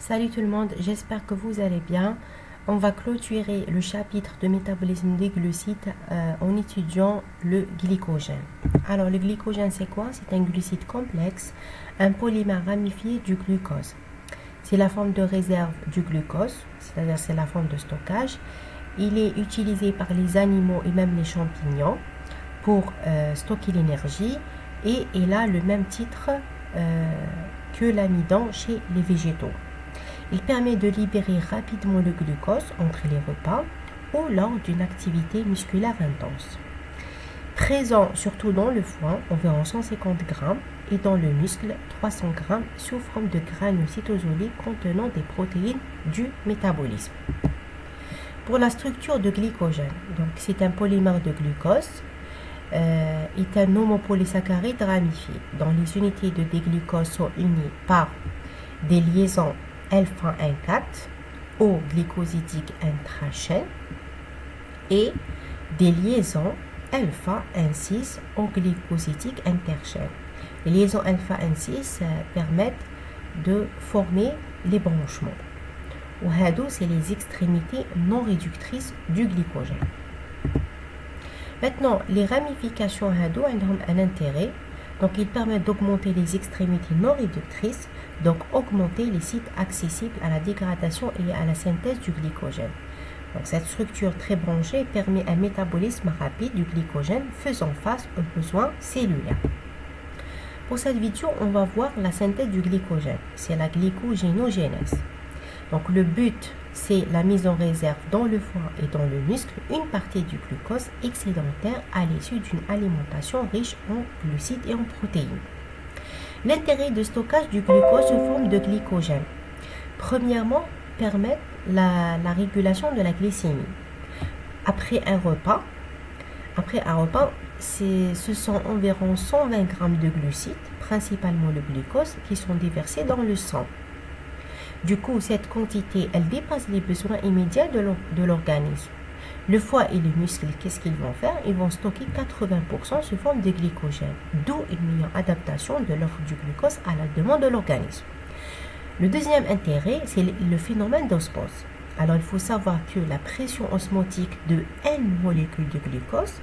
Salut tout le monde, j'espère que vous allez bien. On va clôturer le chapitre de métabolisme des glucides en étudiant le glycogène. Alors le glycogène c'est quoi? C'est un glucide complexe, un polymère ramifié du glucose. C'est la forme de réserve du glucose, c'est-à-dire c'est la forme de stockage. Il est utilisé par les animaux et même les champignons pour stocker l'énergie et il a le même titre que l'amidon chez les végétaux. Il permet de libérer rapidement le glucose entre les repas ou lors d'une activité musculaire intense. Présent surtout dans le foie, environ 150 g, et dans le muscle, 300 g, sous forme de granules cytosoliques contenant des protéines du métabolisme. Pour la structure de glycogène, donc c'est un polymère de glucose, est un homopolysaccharide ramifié, dont les unités de déglucose sont unies par des liaisons alpha-1,4 au glycosidique intrachaîne et des liaisons alpha-1,6 au glycosidique interchaîne. Les liaisons alpha-1,6 permettent de former les branchements. وهادو c'est les extrémités non réductrices du glycogène. Maintenant, les ramifications hado ont un intérêt. Donc, ils permettent d'augmenter les extrémités non réductrices, donc augmenter les sites accessibles à la dégradation et à la synthèse du glycogène. Donc, cette structure très branchée permet un métabolisme rapide du glycogène faisant face aux besoins cellulaires. Pour cette vidéo, on va voir la synthèse du glycogène. C'est la glycogénogénèse. Donc, le but, c'est la mise en réserve dans le foie et dans le muscle une partie du glucose excédentaire à l'issue d'une alimentation riche en glucides et en protéines. L'intérêt de stockage du glucose sous forme de glycogène. Premièrement, permettre la régulation de la glycémie. Après un repas, ce sont environ 120 g de glucides, principalement le glucose, qui sont déversés dans le sang. Du coup, cette quantité, elle dépasse les besoins immédiats de l'organisme. Le foie et les muscles, qu'est-ce qu'ils vont faire? Ils vont stocker 80% sous forme de glycogène, d'où une meilleure adaptation de l'offre du glucose à la demande de l'organisme. Le deuxième intérêt, c'est le phénomène d'osmose. Alors, il faut savoir que la pression osmotique de N molécules de glucose,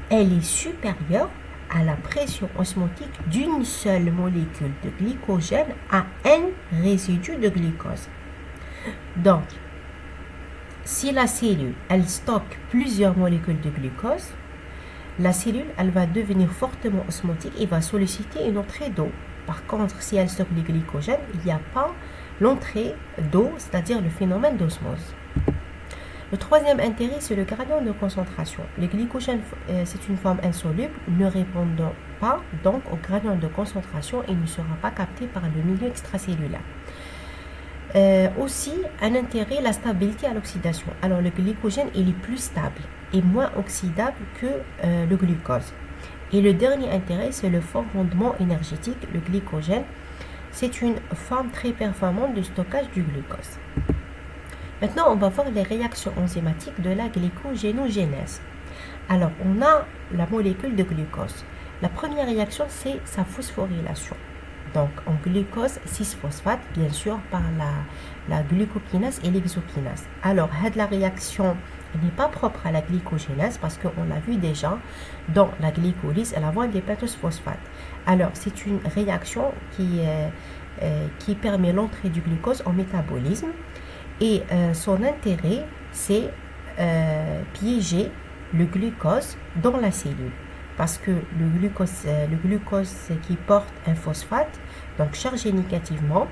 elle est supérieure à la pression osmotique d'une seule molécule de glycogène à N résidus de glucose. Donc, si la cellule, elle stocke plusieurs molécules de glucose, la cellule, elle va devenir fortement osmotique et va solliciter une entrée d'eau. Par contre, si elle stocke le glycogène, il n'y a pas l'entrée d'eau, c'est-à-dire le phénomène d'osmose. Le troisième intérêt, c'est le gradient de concentration. Le glycogène, c'est une forme insoluble, ne répondant pas donc au gradient de concentration et ne sera pas capté par le milieu extracellulaire. Aussi, un intérêt, la stabilité à l'oxydation. Alors, le glycogène, il est plus stable et moins oxydable que le glucose. Et le dernier intérêt, c'est le fort rendement énergétique. Le glycogène, c'est une forme très performante de stockage du glucose. Maintenant, on va voir les réactions enzymatiques de la glycogénogénèse. Alors, on a la molécule de glucose. La première réaction, c'est sa phosphorylation. Donc, en glucose 6-phosphate, bien sûr, par la glucokinase et l'exokinase. Alors, la réaction n'est pas propre à la glycogénèse parce qu'on l'a vu déjà dans la glycolyse, elle a des pentosphosphate. Alors, c'est une réaction qui permet l'entrée du glucose en métabolisme. Et son intérêt, c'est piéger le glucose dans la cellule. Parce que le glucose qui porte un phosphate, donc chargé négativement,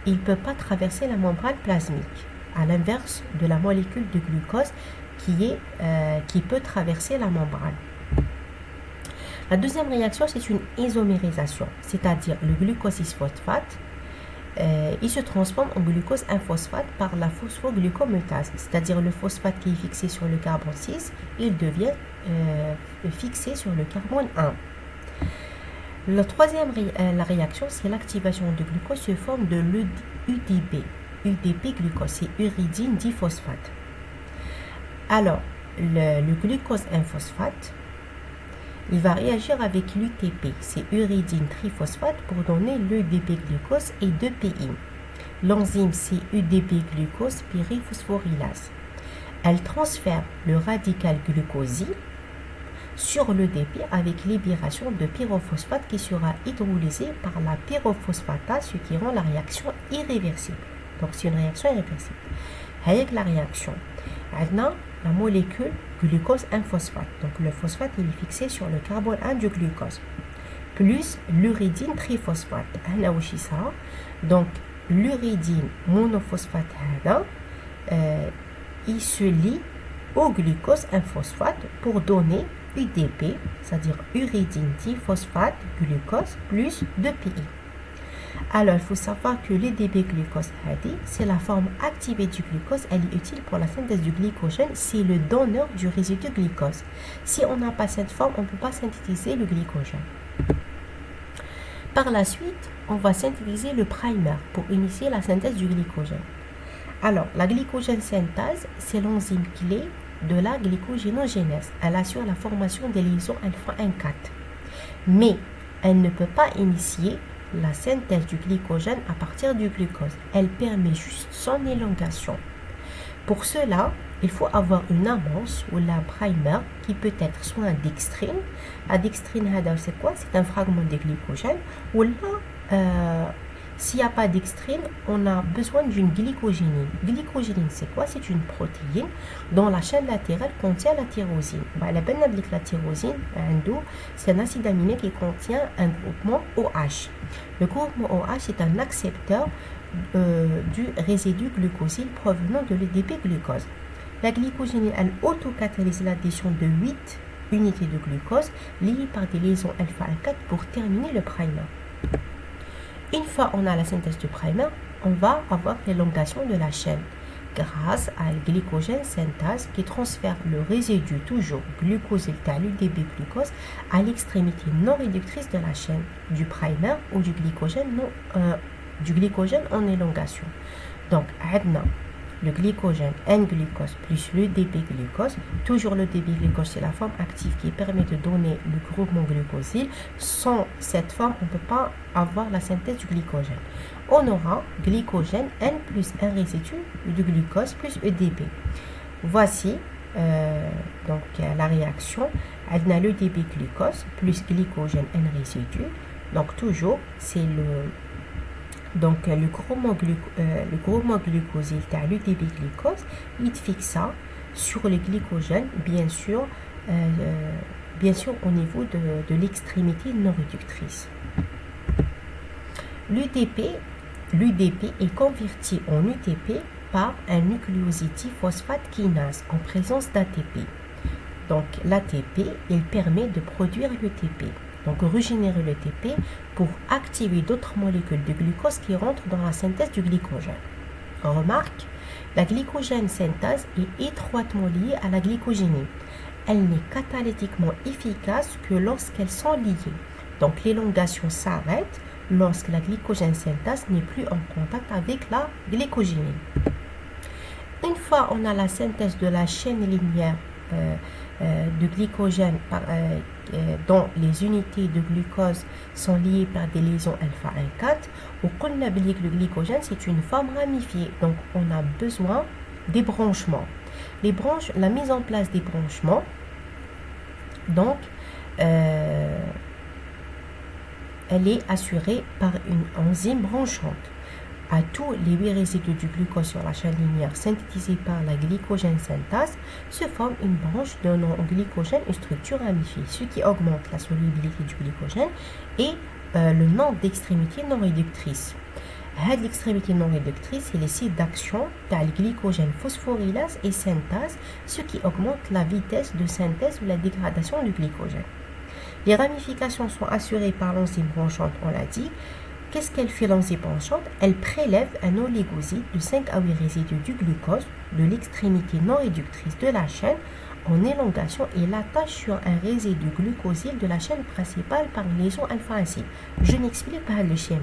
il ne peut pas traverser la membrane plasmique. À l'inverse de la molécule de glucose qui peut traverser la membrane. La deuxième réaction, c'est une isomérisation, c'est-à-dire le glucose 6-phosphate. Il se transforme en glucose 1-phosphate par la phosphoglucomutase, c'est-à-dire le phosphate qui est fixé sur le carbone 6, il devient fixé sur le carbone 1. La troisième réaction, c'est l'activation du glucose sous forme de l'UDP. UDP glucose, c'est uridine diphosphate. Alors, le glucose 1-phosphate, il va réagir avec l'UTP, c'est uridine triphosphate, pour donner l'UDP glucose et 2PI. L'enzyme c'est UDP glucose pyriphosphorylase. Elle transfère le radical glucosyle sur l'EDP avec libération de pyrophosphate qui sera hydrolysé par la pyrophosphatase, ce qui rend la réaction irréversible. Donc c'est une réaction irréversible. Avec la réaction, on a la molécule glucose 1-phosphate. Donc le phosphate il est fixé sur le carbone 1 du glucose. Plus l'uridine triphosphate. Donc l'uridine monophosphate il se lie au glucose 1-phosphate pour donner UDP, c'est-à-dire uridine diphosphate glucose plus 2PI. Alors, il faut savoir que l'UDP glucose, c'est la forme activée du glucose. Elle est utile pour la synthèse du glycogène. C'est le donneur du résidu glucose. Si on n'a pas cette forme, on ne peut pas synthétiser le glycogène. Par la suite, on va synthétiser le primer pour initier la synthèse du glycogène. Alors, la glycogène synthèse, c'est l'enzyme clé de la glycogénogénèse. Elle assure la formation des liaisons alpha-1,4. Mais elle ne peut pas initier la synthèse du glycogène à partir du glucose. Elle permet juste son élongation. Pour cela, il faut avoir une amorce ou la primer qui peut être soit un dextrine. La dextrine, c'est quoi? C'est un fragment de glycogène. Ou là, s'il n'y a pas dextrine, on a besoin d'une glycogénine. Glycogénine, c'est quoi? C'est une protéine dont la chaîne latérale contient la tyrosine. La tyrosine, c'est un acide aminé qui contient un groupement OH. Le groupement OH est un accepteur du résidu glucosyle provenant de l'EDP glucose. La glycogénine, elle autocatalyse l'addition de 8 unités de glucose liées par des liaisons alpha-1,4 pour terminer le primer. Une fois on a la synthèse du primer, on va avoir l'élongation de la chaîne grâce à la glycogène synthèse qui transfère le résidu toujours glucosyle l'UDP glucose à l'extrémité non réductrice de la chaîne du primer ou du glycogène en élongation. Donc, le glycogène N-glucose plus l'UDP glucose. Toujours l'UDP glucose, c'est la forme active qui permet de donner le groupement glucosyle. Sans cette forme, on ne peut pas avoir la synthèse du glycogène. On aura glycogène N plus un résidu de glucose plus EDP. Voici la réaction. On a l'UDP glucose plus glycogène N résidu. Donc toujours, c'est le groupement glucosyle de l'UDP glucose, il fixe ça sur le glycogène, bien sûr au niveau de l'extrémité non réductrice. L'UDP est converti en UTP par un nucléoside phosphate kinase en présence d'ATP. Donc l'ATP, il permet de produire l'UTP. Donc régénérer le TP pour activer d'autres molécules de glucose qui rentrent dans la synthèse du glycogène. Remarque, la glycogène synthèse est étroitement liée à la glycogénine. Elle n'est catalytiquement efficace que lorsqu'elles sont liées. Donc l'élongation s'arrête lorsque la glycogène synthèse n'est plus en contact avec la glycogénine. Une fois on a la synthèse de la chaîne linéaire de glycogène dont les unités de glucose sont liées par des liaisons alpha-1,4, on a oublié que le glycogène c'est une forme ramifiée, donc on a besoin des branchements. La mise en place des branchements, donc elle est assurée par une enzyme branchante. À tous les 8 résidus du glucose sur la chaîne linéaire synthétisés par la glycogène synthèse se forme une branche donnant au glycogène une structure ramifiée, ce qui augmente la solubilité du glycogène et le nombre d'extrémités non réductrices. L'extrémité non réductrice, c'est les sites d'action de la glycogène phosphorylase et synthèse, ce qui augmente la vitesse de synthèse ou la dégradation du glycogène. Les ramifications sont assurées par l'enzyme branchante, on l'a dit. Qu'est-ce qu'elle fait l'enzyme branchante? Elle prélève un oligoside de 5 à 8 résidus du glucose de l'extrémité non réductrice de la chaîne en élongation et l'attache sur un résidu glucosyle de la chaîne principale par une liaison alpha-1. Je n'explique pas le schéma.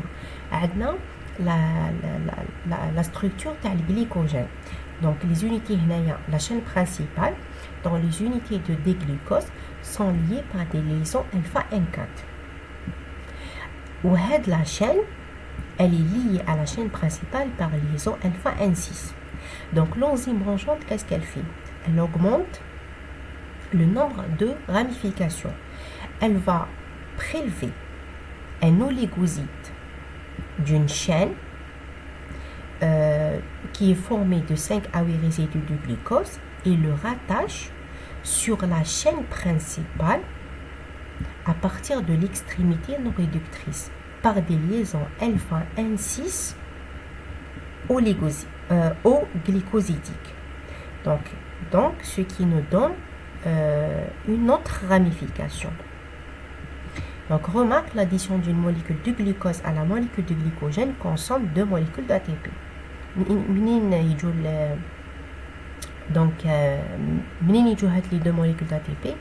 Maintenant, la structure du glycogène. Donc les unités la chaîne principale, dans les unités de déglucose sont liées par des liaisons alpha-1,4. Ou la chaîne, elle est liée à la chaîne principale par liaison alpha N6. Donc l'enzyme branchante, qu'est-ce qu'elle fait? Elle augmente le nombre de ramifications. Elle va prélever un oligoside d'une chaîne qui est formée de 5 à 8 résidus de glucose et le rattache sur la chaîne principale à partir de l'extrémité non réductrice par des liaisons alpha N6 glycosidiques. Donc, ce qui nous donne une autre ramification. Donc, remarque, l'addition d'une molécule de glucose à la molécule de glycogène consomme 2 molécules d'ATP. Donc, les 2 molécules d'ATP.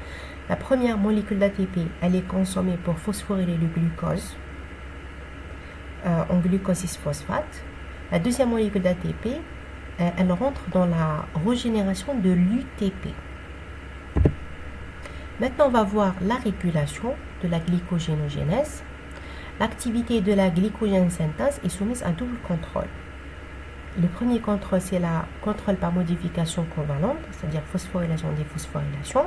La première molécule d'ATP, elle est consommée pour phosphoryler le glucose en glucose 6-phosphate. La deuxième molécule d'ATP, elle rentre dans la régénération de l'UTP. Maintenant, on va voir la régulation de la glycogénogénèse. L'activité de la glycogène synthèse est soumise à double contrôle. Le premier contrôle, c'est la contrôle par modification covalente, c'est-à-dire phosphorylation, déphosphorylation.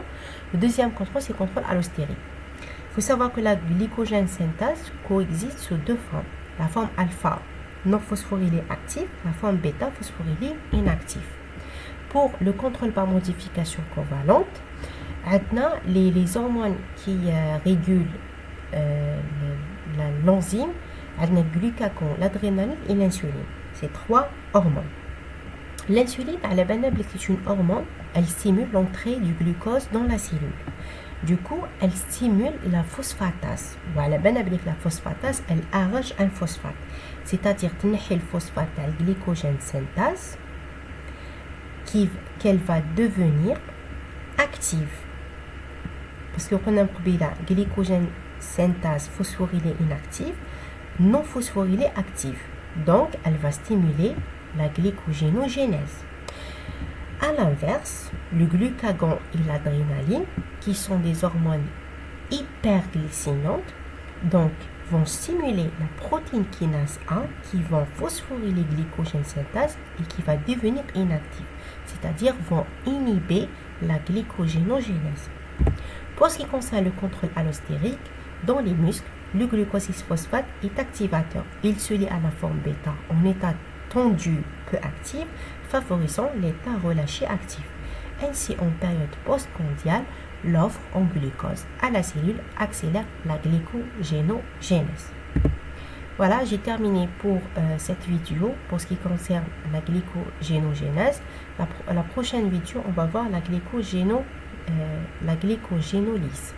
Le deuxième contrôle, c'est le contrôle allostérique. Il faut savoir que la glycogène synthèse coexiste sous deux formes. La forme alpha, non phosphorylée active, la forme bêta, phosphorylée inactive. Pour le contrôle par modification covalente, les hormones qui régulent l'enzyme, le glucagon, l'adrénaline et l'insuline. C'est 3 hormones. L'insuline, c'est une hormone, elle stimule l'entrée du glucose dans la cellule. Du coup, elle stimule la phosphatase. La phosphatase, elle arrache un phosphate. C'est-à-dire le phosphate à la glycogène synthèse qu'elle va devenir active. Parce qu'on a un problème glycogène synthèse phosphorylée inactive, non phosphorylée active. Donc, elle va stimuler la glycogénogénèse. A l'inverse, le glucagon et l'adrénaline, qui sont des hormones hyperglycinantes, donc vont stimuler la protéine kinase A qui vont phosphoryler glycogène synthèse et qui va devenir inactive, c'est-à-dire vont inhiber la glycogénogénèse. Pour ce qui concerne le contrôle allostérique, dans les muscles, le glucose 6-phosphate est activateur. Il se lie à la forme bêta en état tendu peu actif, favorisant l'état relâché actif. Ainsi, en période postprandiale, l'offre en glucose à la cellule accélère la glycogénogénèse. Voilà, j'ai terminé pour cette vidéo pour ce qui concerne la glycogénogénèse. La prochaine vidéo, on va voir la glycogénolyse.